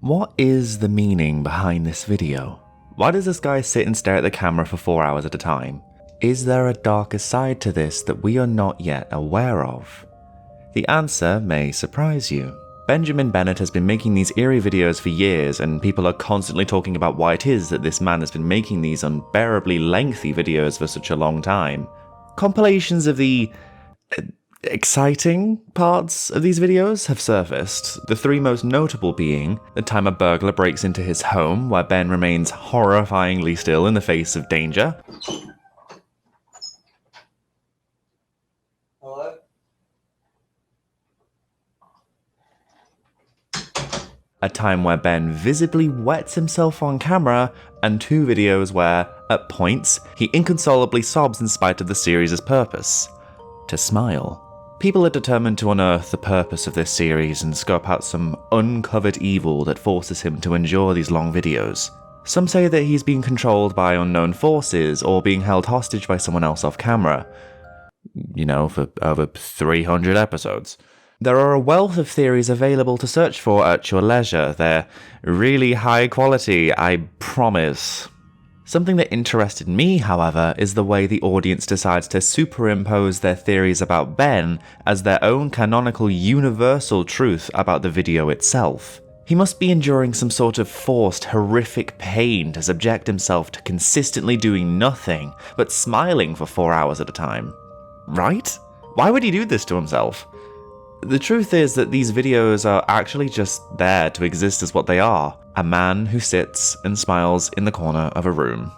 What is the meaning behind this video? Why does this guy sit and stare at the camera for 4 hours at a time? Is there a darker side to this that we are not yet aware of? The answer may surprise you. Benjamin Bennett has been making these eerie videos for years, and people are constantly talking about why it is that this man has been making these unbearably lengthy videos for such a long time. Compilations of the exciting parts of these videos have surfaced, the three most notable being the time a burglar breaks into his home where Ben remains horrifyingly still in the face of danger. Hello? A time where Ben visibly wets himself on camera, and two videos where, at points, he inconsolably sobs in spite of the series' purpose: to smile. People are determined to unearth the purpose of this series and scope out some uncovered evil that forces him to endure these long videos. Some say that he's being controlled by unknown forces or being held hostage by someone else off camera. For over 300 episodes. There are a wealth of theories available to search for at your leisure. They're really high quality, I promise. Something that interested me, however, is the way the audience decides to superimpose their theories about Ben as their own canonical universal truth about the video itself. He must be enduring some sort of forced, horrific pain to subject himself to consistently doing nothing but smiling for 4 hours at a time. Right? Why would he do this to himself? The truth is that these videos are actually just there to exist as what they are: a man who sits and smiles in the corner of a room.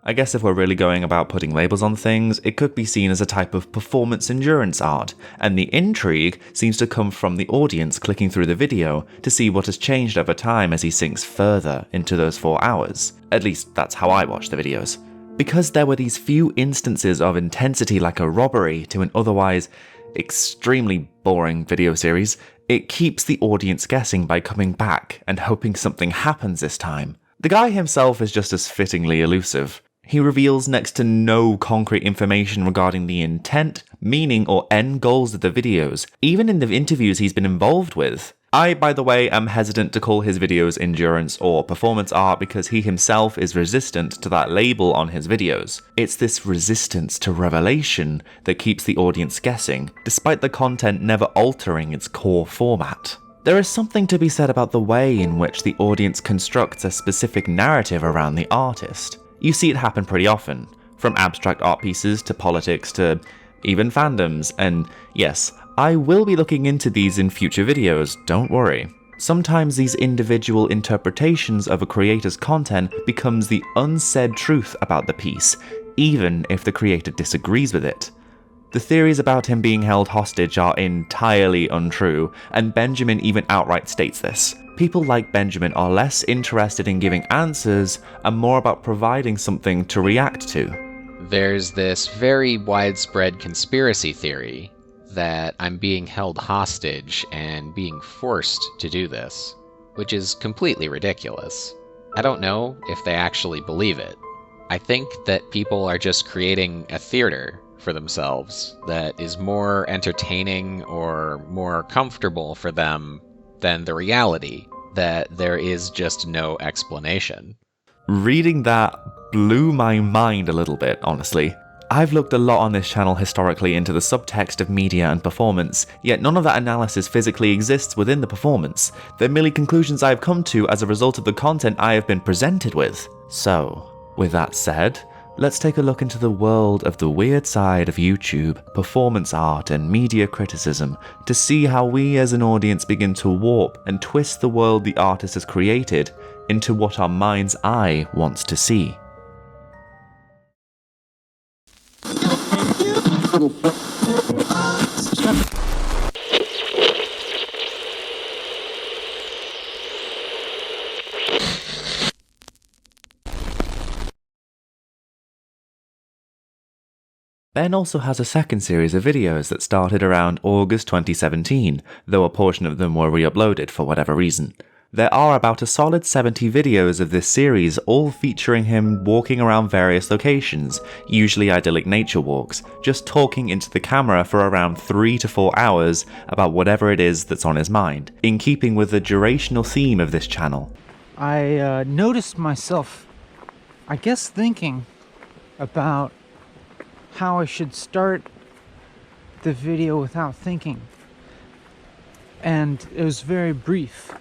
I guess if we're really going about putting labels on things, it could be seen as a type of performance endurance art, and the intrigue seems to come from the audience clicking through the video to see what has changed over time as he sinks further into those 4 hours. At least that's how I watch the videos. Because there were these few instances of intensity like a robbery to an otherwise extremely boring video series, it keeps the audience guessing by coming back and hoping something happens this time. The guy himself is just as fittingly elusive. He reveals next to no concrete information regarding the intent, meaning, or end goals of the videos, even in the interviews he's been involved with. I, by the way, am hesitant to call his videos endurance or performance art because he himself is resistant to that label on his videos. It's this resistance to revelation that keeps the audience guessing, despite the content never altering its core format. There is something to be said about the way in which the audience constructs a specific narrative around the artist. You see it happen pretty often, from abstract art pieces to politics to even fandoms, and yes, I will be looking into these in future videos, don't worry. Sometimes these individual interpretations of a creator's content becomes the unsaid truth about the piece, even if the creator disagrees with it. The theories about him being held hostage are entirely untrue, and Benjamin even outright states this. People like Benjamin are less interested in giving answers and more about providing something to react to. There's this very widespread conspiracy theory that I'm being held hostage and being forced to do this, which is completely ridiculous. I don't know if they actually believe it. I think that people are just creating a theater for themselves that is more entertaining or more comfortable for them than the reality that there is just no explanation. Reading that blew my mind a little bit, honestly. I've looked a lot on this channel historically into the subtext of media and performance, yet none of that analysis physically exists within the performance. They're merely conclusions I've come to as a result of the content I have been presented with. So, with that said, let's take a look into the world of the weird side of YouTube, performance art, and media criticism to see how we as an audience begin to warp and twist the world the artist has created into what our mind's eye wants to see. Ben also has a second series of videos that started around August 2017, though a portion of them were re-uploaded for whatever reason. There are about a solid 70 videos of this series, all featuring him walking around various locations, usually idyllic nature walks, just talking into the camera for around 3 to 4 hours about whatever it is that's on his mind, in keeping with the durational theme of this channel. I noticed myself, I guess, thinking about how I should start the video without thinking, and it was very brief.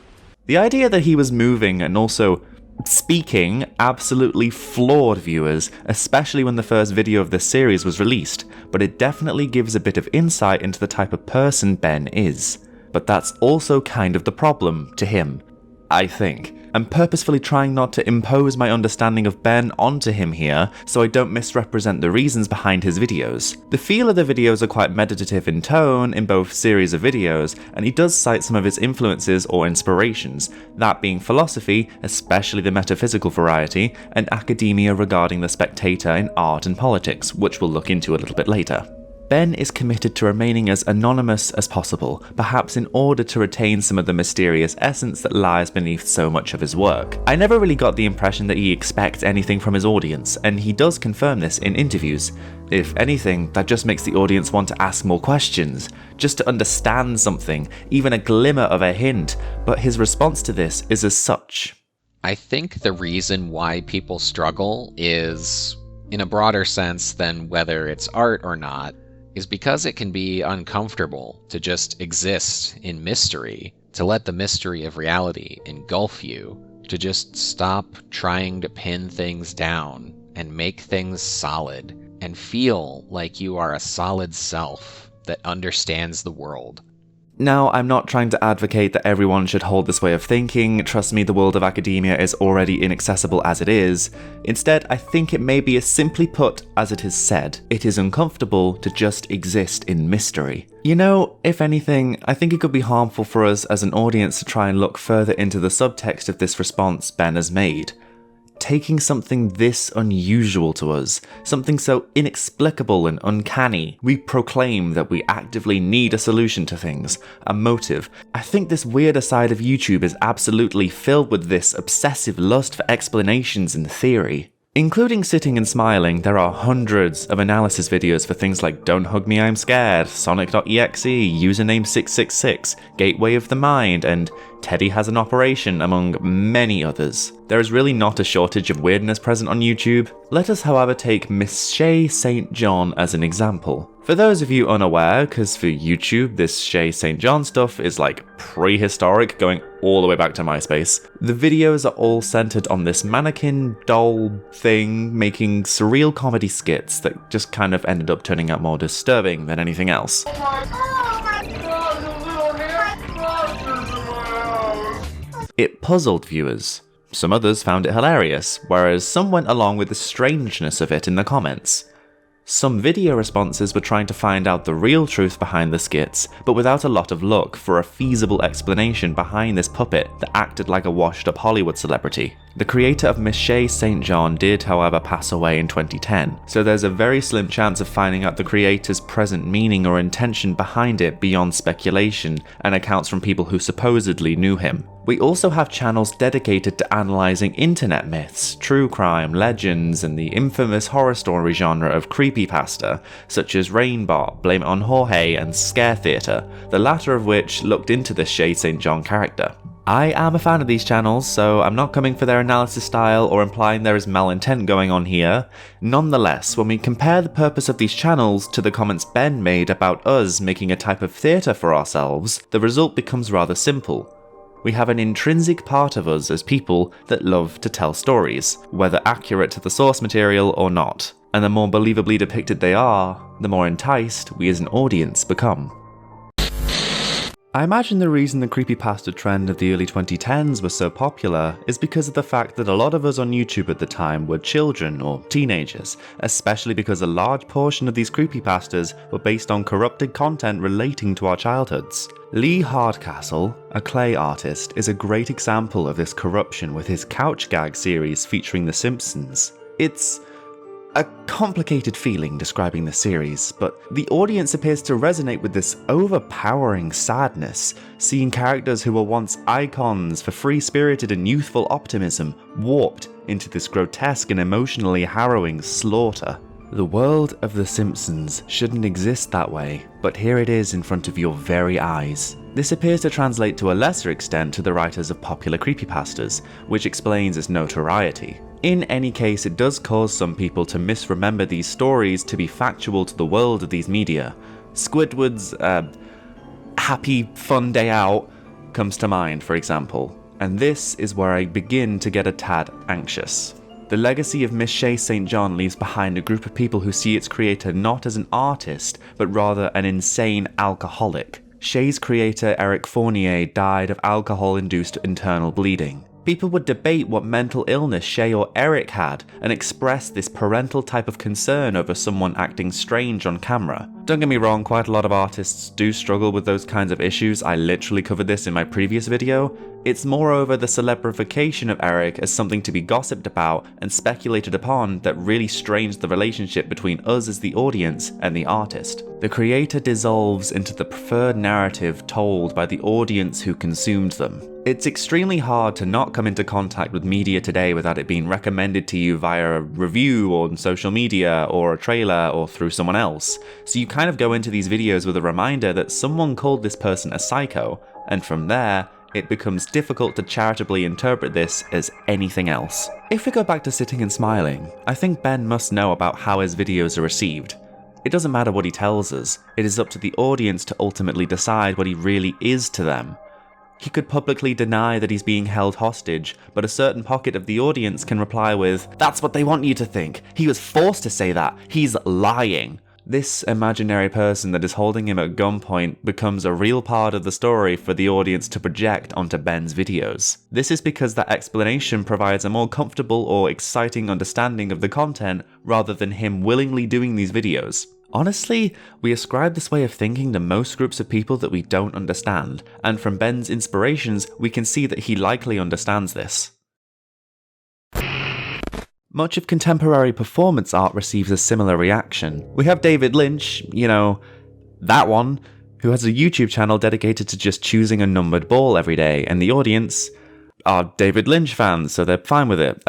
The idea that he was moving and also speaking absolutely floored viewers, especially when the first video of this series was released, but it definitely gives a bit of insight into the type of person Ben is. But that's also kind of the problem to him, I think. I'm purposefully trying not to impose my understanding of Ben onto him here, so I don't misrepresent the reasons behind his videos. The feel of the videos are quite meditative in tone in both series of videos, and he does cite some of his influences or inspirations, that being philosophy, especially the metaphysical variety, and academia regarding the spectator in art and politics, which we'll look into a little bit later. Ben is committed to remaining as anonymous as possible, perhaps in order to retain some of the mysterious essence that lies beneath so much of his work. I never really got the impression that he expects anything from his audience, and he does confirm this in interviews. If anything, that just makes the audience want to ask more questions, just to understand something, even a glimmer of a hint, but his response to this is as such. I think the reason why people struggle is, in a broader sense than whether it's art or not, is because it can be uncomfortable to just exist in mystery, to let the mystery of reality engulf you, to just stop trying to pin things down and make things solid, and feel like you are a solid self that understands the world. Now, I'm not trying to advocate that everyone should hold this way of thinking. Trust me, the world of academia is already inaccessible as it is. Instead, I think it may be as simply put as it is said. It is uncomfortable to just exist in mystery. You know, if anything, I think it could be harmful for us as an audience to try and look further into the subtext of this response Ben has made. Taking something this unusual to us, something so inexplicable and uncanny, we proclaim that we actively need a solution to things, a motive. I think this weirder side of YouTube is absolutely filled with this obsessive lust for explanations and theory. Including Sitting and Smiling, there are hundreds of analysis videos for things like Don't Hug Me I'm Scared, Sonic.exe, Username 666, Gateway of the Mind, and Teddy Has an Operation, among many others. There is really not a shortage of weirdness present on YouTube. Let us, however, take Miss Shay St. John as an example. For those of you unaware, because for YouTube this Shay St. John stuff is like prehistoric, going all the way back to MySpace, the videos are all centered on this mannequin doll thing making surreal comedy skits that just kind of ended up turning out more disturbing than anything else. It puzzled viewers. Some others found it hilarious, whereas some went along with the strangeness of it in the comments. Some video responses were trying to find out the real truth behind the skits, but without a lot of luck for a feasible explanation behind this puppet that acted like a washed-up Hollywood celebrity. The creator of Miss Shay St. John did, however, pass away in 2010, so there's a very slim chance of finding out the creator's present meaning or intention behind it beyond speculation and accounts from people who supposedly knew him. We also have channels dedicated to analysing internet myths, true crime, legends, and the infamous horror story genre of creepypasta, such as Rainbot, Blame It on Jorge, and Scare Theatre, the latter of which looked into the Shay St. John character. I am a fan of these channels, so I'm not coming for their analysis style or implying there is malintent going on here. Nonetheless, when we compare the purpose of these channels to the comments Ben made about us making a type of theatre for ourselves, the result becomes rather simple. We have an intrinsic part of us as people that love to tell stories, whether accurate to the source material or not, and the more believably depicted they are, the more enticed we as an audience become. I imagine the reason the creepypasta trend of the early 2010s was so popular is because of the fact that a lot of us on YouTube at the time were children or teenagers, especially because a large portion of these creepypastas were based on corrupted content relating to our childhoods. Lee Hardcastle, a clay artist, is a great example of this corruption with his Couch Gag series featuring The Simpsons. It's a complicated feeling describing the series, but the audience appears to resonate with this overpowering sadness, seeing characters who were once icons for free-spirited and youthful optimism warped into this grotesque and emotionally harrowing slaughter. The world of The Simpsons shouldn't exist that way, but here it is in front of your very eyes. This appears to translate to a lesser extent to the writers of popular creepypastas, which explains its notoriety. In any case, it does cause some people to misremember these stories to be factual to the world of these media. Squidward's Happy Fun Day Out comes to mind, for example, and this is where I begin to get a tad anxious. The legacy of Miss Shay St. John leaves behind a group of people who see its creator not as an artist, but rather an insane alcoholic. Shay's creator, Eric Fournier, died of alcohol-induced internal bleeding. People would debate what mental illness Shay or Eric had and express this parental type of concern over someone acting strange on camera. Don't get me wrong, quite a lot of artists do struggle with those kinds of issues. I literally covered this in my previous video. It's moreover the celebrification of Eric as something to be gossiped about and speculated upon that really strains the relationship between us as the audience and the artist. The creator dissolves into the preferred narrative told by the audience who consumed them. It's extremely hard to not come into contact with media today without it being recommended to you via a review on social media or a trailer or through someone else. So you kind of go into these videos with a reminder that someone called this person a psycho, and from there, it becomes difficult to charitably interpret this as anything else. If we go back to sitting and smiling, I think Ben must know about how his videos are received. It doesn't matter what he tells us, it is up to the audience to ultimately decide what he really is to them. He could publicly deny that he's being held hostage, but a certain pocket of the audience can reply with, "That's what they want you to think. He was forced to say that. He's lying." This imaginary person that is holding him at gunpoint becomes a real part of the story for the audience to project onto Ben's videos. This is because that explanation provides a more comfortable or exciting understanding of the content rather than him willingly doing these videos. Honestly, we ascribe this way of thinking to most groups of people that we don't understand, and from Ben's inspirations, we can see that he likely understands this. Much of contemporary performance art receives a similar reaction. We have David Lynch, that one, who has a YouTube channel dedicated to just choosing a numbered ball every day, and the audience are David Lynch fans, so they're fine with it.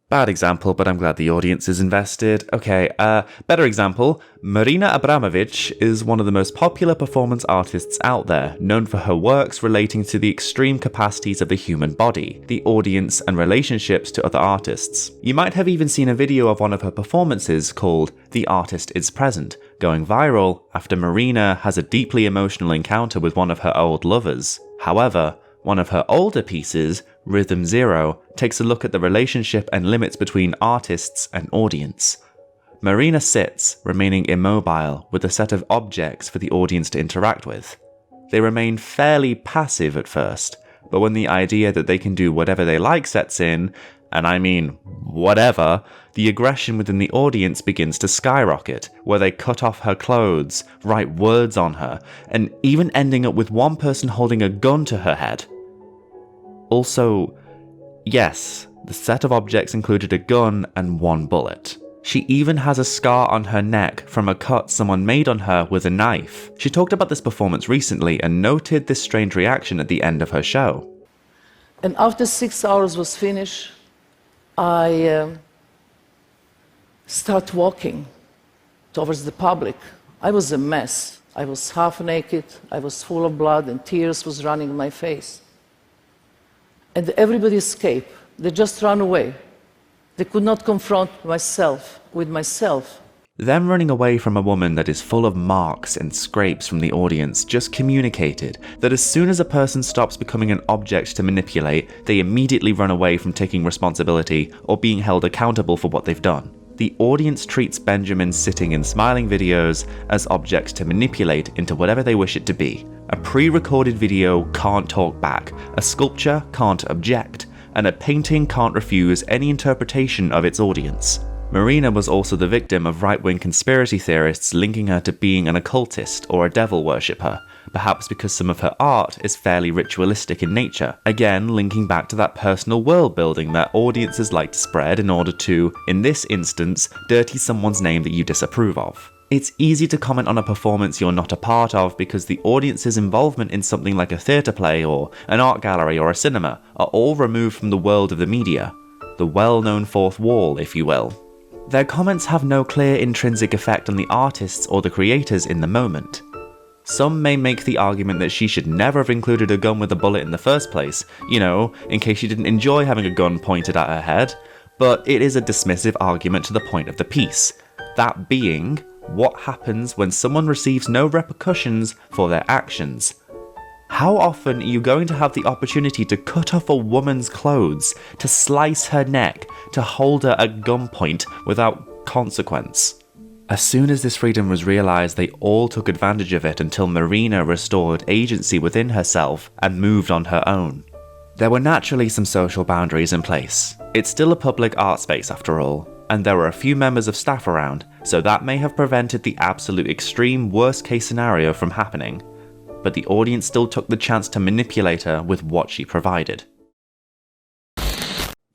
Bad example, but I'm glad the audience is invested. Okay, better example. Marina Abramovic is one of the most popular performance artists out there, known for her works relating to the extreme capacities of the human body, the audience, and relationships to other artists. You might have even seen a video of one of her performances called "The Artist Is Present," going viral after Marina has a deeply emotional encounter with one of her old lovers. However, one of her older pieces, Rhythm Zero, takes a look at the relationship and limits between artists and audience. Marina sits, remaining immobile, with a set of objects for the audience to interact with. They remain fairly passive at first, but when the idea that they can do whatever they like sets in, and I mean whatever, the aggression within the audience begins to skyrocket, where they cut off her clothes, write words on her, and even ending up with one person holding a gun to her head. Also, yes, the set of objects included a gun and one bullet. She even has a scar on her neck from a cut someone made on her with a knife. She talked about this performance recently and noted this strange reaction at the end of her show. And after 6 hours was finished, I start walking towards the public. I was a mess. I was half naked, I was full of blood, and tears was running in my face. And everybody escaped. They just ran away. They could not confront myself with myself. Them running away from a woman that is full of marks and scrapes from the audience just communicated that as soon as a person stops becoming an object to manipulate, they immediately run away from taking responsibility or being held accountable for what they've done. The audience treats Benjamin's sitting and smiling videos as objects to manipulate into whatever they wish it to be. A pre-recorded video can't talk back, a sculpture can't object, and a painting can't refuse any interpretation of its audience. Marina was also the victim of right-wing conspiracy theorists linking her to being an occultist or a devil worshipper, perhaps because some of her art is fairly ritualistic in nature, again linking back to that personal world building that audiences like to spread in order to, in this instance, dirty someone's name that you disapprove of. It's easy to comment on a performance you're not a part of because the audience's involvement in something like a theatre play or an art gallery or a cinema are all removed from the world of the media, the well-known fourth wall, if you will. Their comments have no clear intrinsic effect on the artists or the creators in the moment. Some may make the argument that she should never have included a gun with a bullet in the first place, in case she didn't enjoy having a gun pointed at her head, but it is a dismissive argument to the point of the piece, that being, what happens when someone receives no repercussions for their actions? How often are you going to have the opportunity to cut off a woman's clothes, to slice her neck, to hold her at gunpoint without consequence? As soon as this freedom was realised, they all took advantage of it until Marina restored agency within herself and moved on her own. There were naturally some social boundaries in place. It's still a public art space after all, and there were a few members of staff around, so that may have prevented the absolute extreme worst case scenario from happening. But the audience still took the chance to manipulate her with what she provided.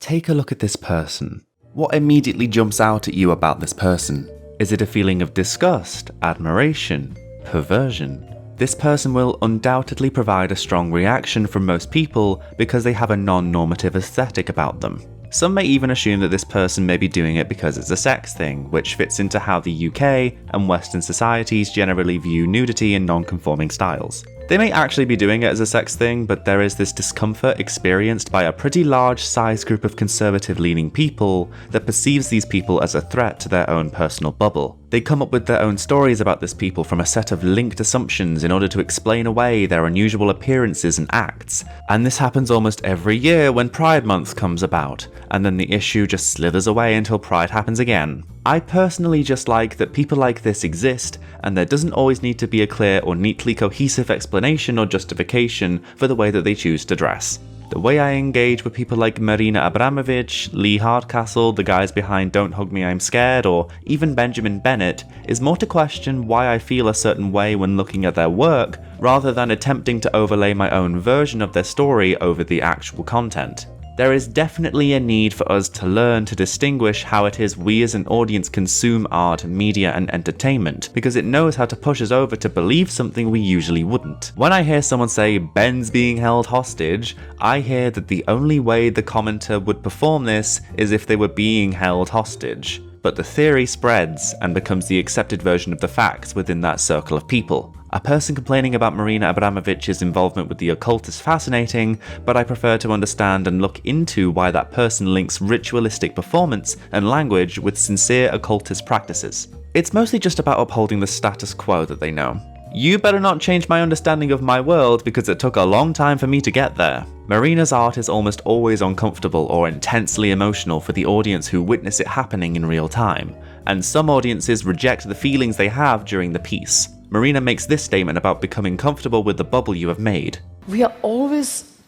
Take a look at this person. What immediately jumps out at you about this person? Is it a feeling of disgust, admiration, perversion? This person will undoubtedly provide a strong reaction from most people because they have a non-normative aesthetic about them. Some may even assume that this person may be doing it because it's a sex thing, which fits into how the UK and Western societies generally view nudity and non-conforming styles. They may actually be doing it as a sex thing, but there is this discomfort experienced by a pretty large size group of conservative-leaning people that perceives these people as a threat to their own personal bubble. They come up with their own stories about this people from a set of linked assumptions in order to explain away their unusual appearances and acts, and this happens almost every year when Pride Month comes about, and then the issue just slithers away until Pride happens again. I personally just like that people like this exist, and there doesn't always need to be a clear or neatly cohesive explanation or justification for the way that they choose to dress. The way I engage with people like Marina Abramovich, Lee Hardcastle, the guys behind Don't Hug Me I'm Scared, or even Benjamin Bennett, is more to question why I feel a certain way when looking at their work, rather than attempting to overlay my own version of their story over the actual content. There is definitely a need for us to learn to distinguish how it is we as an audience consume art, media and entertainment, because it knows how to push us over to believe something we usually wouldn't. When I hear someone say Ben's being held hostage, I hear that the only way the commenter would perform this is if they were being held hostage. But the theory spreads and becomes the accepted version of the facts within that circle of people. A person complaining about Marina Abramovich's involvement with the occult is fascinating, but I prefer to understand and look into why that person links ritualistic performance and language with sincere occultist practices. It's mostly just about upholding the status quo that they know. You better not change my understanding of my world because it took a long time for me to get there. Marina's art is almost always uncomfortable or intensely emotional for the audience who witness it happening in real time, and some audiences reject the feelings they have during the piece. Marina makes this statement about becoming comfortable with the bubble you have made. We are always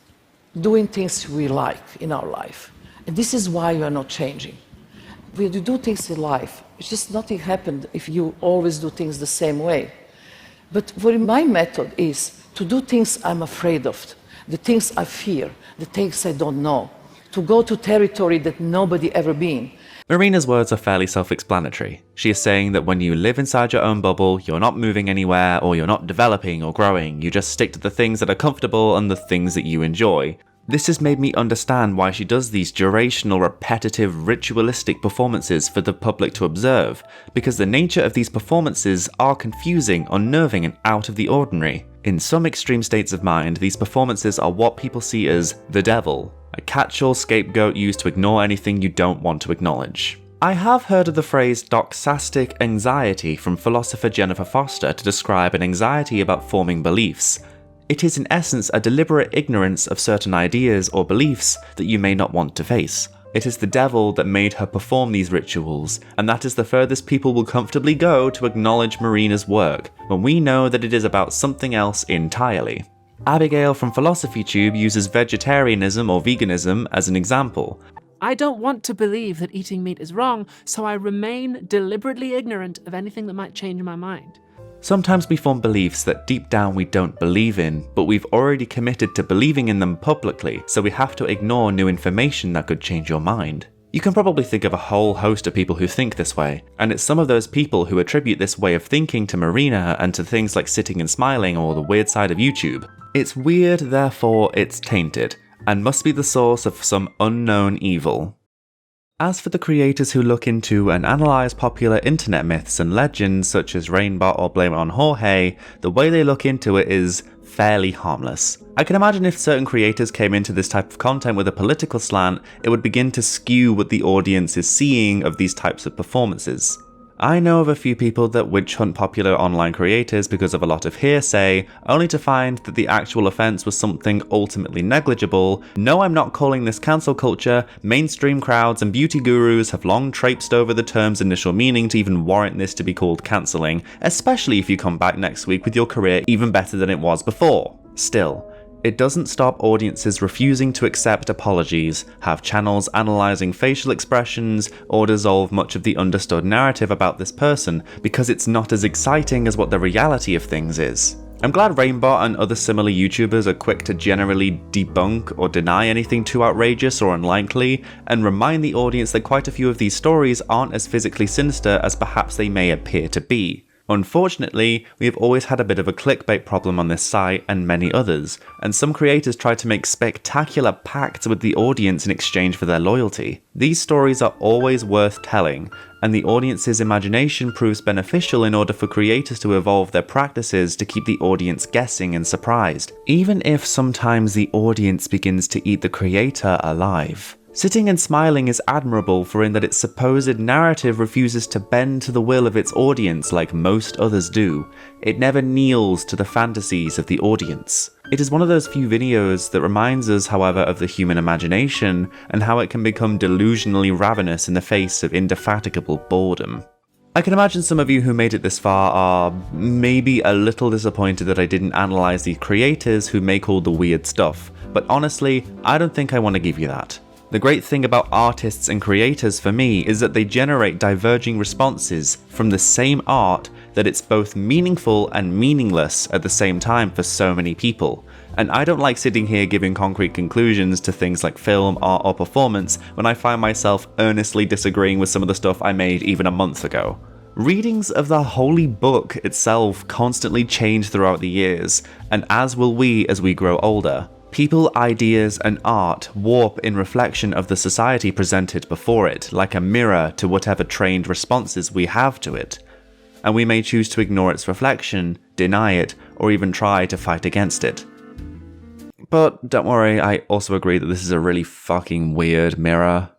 doing things we like in our life. And this is why we are not changing. We do things in life. It's just nothing happened if you always do things the same way. But what my method is to do things I'm afraid of, the things I fear, the things I don't know, to go to territory that nobody ever been. Marina's words are fairly self-explanatory. She is saying that when you live inside your own bubble, you're not moving anywhere or you're not developing or growing, you just stick to the things that are comfortable and the things that you enjoy. This has made me understand why she does these durational, repetitive, ritualistic performances for the public to observe, because the nature of these performances are confusing, unnerving and out of the ordinary. In some extreme states of mind, these performances are what people see as the devil, a catch-all scapegoat used to ignore anything you don't want to acknowledge. I have heard of the phrase doxastic anxiety from philosopher Jennifer Foster to describe an anxiety about forming beliefs. It is in essence a deliberate ignorance of certain ideas or beliefs that you may not want to face. It is the devil that made her perform these rituals, and that is the furthest people will comfortably go to acknowledge Marina's work, when we know that it is about something else entirely. Abigail from Philosophy Tube uses vegetarianism or veganism as an example. I don't want to believe that eating meat is wrong, so I remain deliberately ignorant of anything that might change my mind. Sometimes we form beliefs that deep down we don't believe in, but we've already committed to believing in them publicly, so we have to ignore new information that could change your mind. You can probably think of a whole host of people who think this way, and it's some of those people who attribute this way of thinking to Marina and to things like sitting and smiling or the weird side of YouTube. It's weird, therefore it's tainted, and must be the source of some unknown evil. As for the creators who look into and analyse popular internet myths and legends such as Rainbot or Blame It on Jorge, the way they look into it is fairly harmless. I can imagine if certain creators came into this type of content with a political slant, it would begin to skew what the audience is seeing of these types of performances. I know of a few people that witch hunt popular online creators because of a lot of hearsay, only to find that the actual offence was something ultimately negligible. No, I'm not calling this cancel culture. Mainstream crowds and beauty gurus have long traipsed over the term's initial meaning to even warrant this to be called cancelling, especially if you come back next week with your career even better than it was before. Still, it doesn't stop audiences refusing to accept apologies, have channels analysing facial expressions, or dissolve much of the understood narrative about this person because it's not as exciting as what the reality of things is. I'm glad Rainbot and other similar YouTubers are quick to generally debunk or deny anything too outrageous or unlikely, and remind the audience that quite a few of these stories aren't as physically sinister as perhaps they may appear to be. Unfortunately, we have always had a bit of a clickbait problem on this site and many others, and some creators try to make spectacular pacts with the audience in exchange for their loyalty. These stories are always worth telling, and the audience's imagination proves beneficial in order for creators to evolve their practices to keep the audience guessing and surprised, even if sometimes the audience begins to eat the creator alive. Sitting and Smiling is admirable for in that its supposed narrative refuses to bend to the will of its audience like most others do. It never kneels to the fantasies of the audience. It is one of those few videos that reminds us, however, of the human imagination and how it can become delusionally ravenous in the face of indefatigable boredom. I can imagine some of you who made it this far are maybe a little disappointed that I didn't analyse the creators who make all the weird stuff, but honestly, I don't think I want to give you that. The great thing about artists and creators for me is that they generate diverging responses from the same art that it's both meaningful and meaningless at the same time for so many people. And I don't like sitting here giving concrete conclusions to things like film, art, or performance when I find myself earnestly disagreeing with some of the stuff I made even a month ago. Readings of the holy book itself constantly change throughout the years, and as will we as we grow older. People, ideas, and art warp in reflection of the society presented before it, like a mirror to whatever trained responses we have to it. And we may choose to ignore its reflection, deny it, or even try to fight against it. But don't worry, I also agree that this is a really fucking weird mirror.